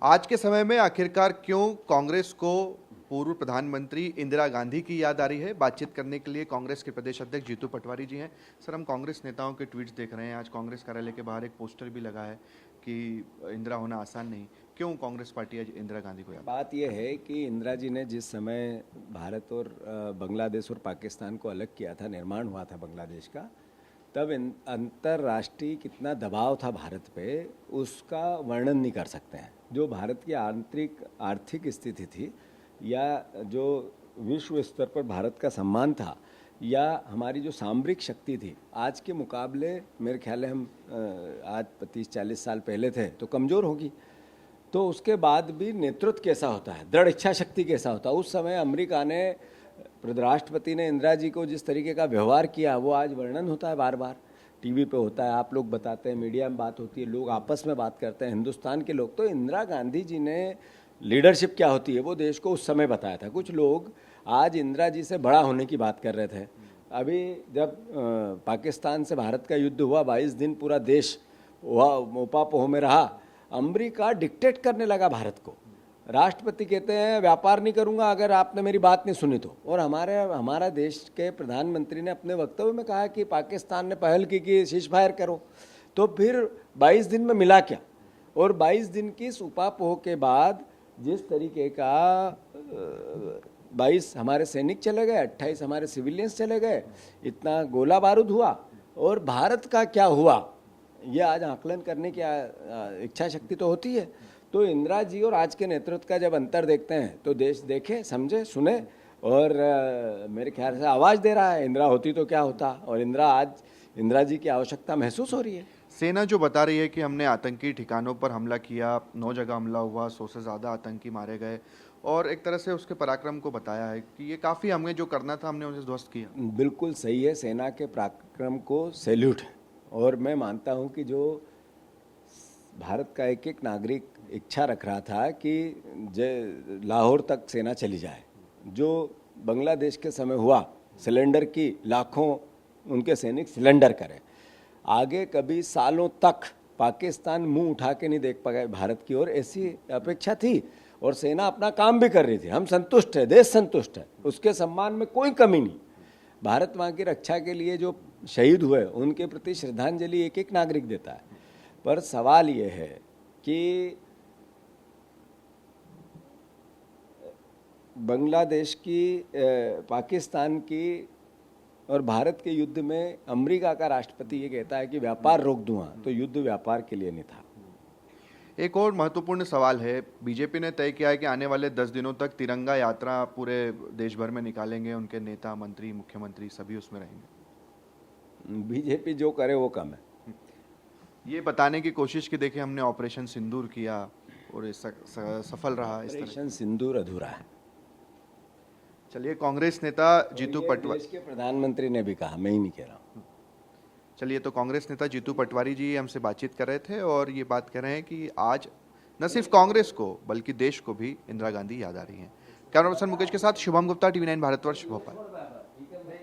आज के समय में आखिरकार क्यों कांग्रेस को पूर्व प्रधानमंत्री इंदिरा गांधी की याद आ रही है? बातचीत करने के लिए कांग्रेस के प्रदेश अध्यक्ष जीतू पटवारी जी हैं। सर, हम कांग्रेस नेताओं के ट्वीट्स देख रहे हैं। आज कांग्रेस कार्यालय के बाहर एक पोस्टर भी लगा है कि इंदिरा होना आसान नहीं। क्यों कांग्रेस पार्टी आज इंदिरा गांधी को याद? बात यह है कि इंदिरा जी ने जिस समय भारत और बांग्लादेश और पाकिस्तान को अलग किया था, निर्माण हुआ था बांग्लादेश का, तब अंतर्राष्ट्रीय कितना दबाव था भारत पे, उसका वर्णन नहीं कर सकते हैं। जो भारत की आर्थिक स्थिति थी, या जो विश्व स्तर पर भारत का सम्मान था, या हमारी जो सामरिक शक्ति थी, आज के मुकाबले मेरे ख्याल है हम आज 35-40 साल पहले थे तो कमज़ोर होगी। तो उसके बाद भी नेतृत्व कैसा होता है, दृढ़ इच्छा शक्ति कैसा होता है। उस समय अमेरिका ने, राष्ट्रपति ने इंदिरा जी को जिस तरीके का व्यवहार किया, वो आज वर्णन होता है, बार बार टीवी पे होता है, आप लोग बताते हैं, मीडिया में बात होती है, लोग आपस में बात करते हैं, हिंदुस्तान के लोग। तो इंदिरा गांधी जी ने लीडरशिप क्या होती है वो देश को उस समय बताया था। कुछ लोग आज इंदिरा जी से बड़ा होने की बात कर रहे थे। अभी जब पाकिस्तान से भारत का युद्ध हुआ, 22 दिन पूरा देश ऊपापोह में रहा, अमेरिका डिक्टेट करने लगा भारत को। राष्ट्रपति कहते हैं व्यापार नहीं करूंगा अगर आपने मेरी बात नहीं सुनी तो। और हमारा देश के प्रधानमंत्री ने अपने वक्तव्य में कहा कि पाकिस्तान ने पहल की कि सीज फायर करो। तो फिर 22 दिन में मिला क्या? और 22 दिन की ऊपापोह के बाद जिस तरीके का 22 हमारे सैनिक चले गए, 28 हमारे सिविलियंस चले गए, इतना गोला बारूद हुआ, और भारत का क्या हुआ, ये आज आकलन करने की इच्छा शक्ति तो होती है। तो इंदिरा जी और आज के नेतृत्व का जब अंतर देखते हैं तो देश देखे, समझे, सुने, और मेरे ख्याल से आवाज़ दे रहा है इंदिरा होती तो क्या होता। और इंदिरा जी की आवश्यकता महसूस हो रही है। सेना जो बता रही है कि हमने आतंकी ठिकानों पर हमला किया, 9 जगह हमला हुआ, 100 से ज़्यादा आतंकी मारे गए, और एक तरह से उसके पराक्रम को बताया है कि ये काफ़ी हमें जो करना था हमने उसे ध्वस्त किया। बिल्कुल सही है, सेना के पराक्रम को सैल्यूट है। और मैं मानता हूँ कि जो भारत का एक एक नागरिक इच्छा रख रहा था कि लाहौर तक सेना चली जाए, जो बांग्लादेश के समय हुआ, सिलेंडर की लाखों उनके सैनिक सिलेंडर करें, आगे कभी सालों तक पाकिस्तान मुंह उठा के नहीं देख पाए भारत की ओर, ऐसी अपेक्षा थी। और सेना अपना काम भी कर रही थी। हम संतुष्ट है, देश संतुष्ट है, उसके सम्मान में कोई कमी नहीं। भारत माँ की रक्षा के लिए जो शहीद हुए उनके प्रति श्रद्धांजलि एक एक नागरिक देता है। पर सवाल ये है कि बांग्लादेश की, पाकिस्तान की और भारत के युद्ध में अमेरिका का राष्ट्रपति ये कहता है कि व्यापार रोक दूंगा, तो युद्ध व्यापार के लिए नहीं था। एक और महत्वपूर्ण सवाल है, बीजेपी ने तय किया है कि आने वाले 10 दिनों तक तिरंगा यात्रा पूरे देश भर में निकालेंगे, उनके नेता, मंत्री, मुख्यमंत्री सभी उसमें रहेंगे। बीजेपी जो करे वो कम है। ये बताने की कोशिश की देखिए हमने ऑपरेशन सिंदूर किया और सफल रहा। ऑपरेशन सिंदूर अधूरा है। चलिए, कांग्रेस नेता जीतू पटवारी, देश के प्रधानमंत्री ने भी कहा, मैं ही नहीं कह रहा हूँ। चलिए, तो कांग्रेस नेता जीतू पटवारी जी हमसे बातचीत कर रहे थे और ये बात कर रहे हैं कि आज न सिर्फ कांग्रेस को बल्कि देश को भी इंदिरा गांधी याद आ रही हैं। कैमरा पर्सन मुकेश के साथ शुभम गुप्ता, TV9 भारतवर्ष, भोपाल।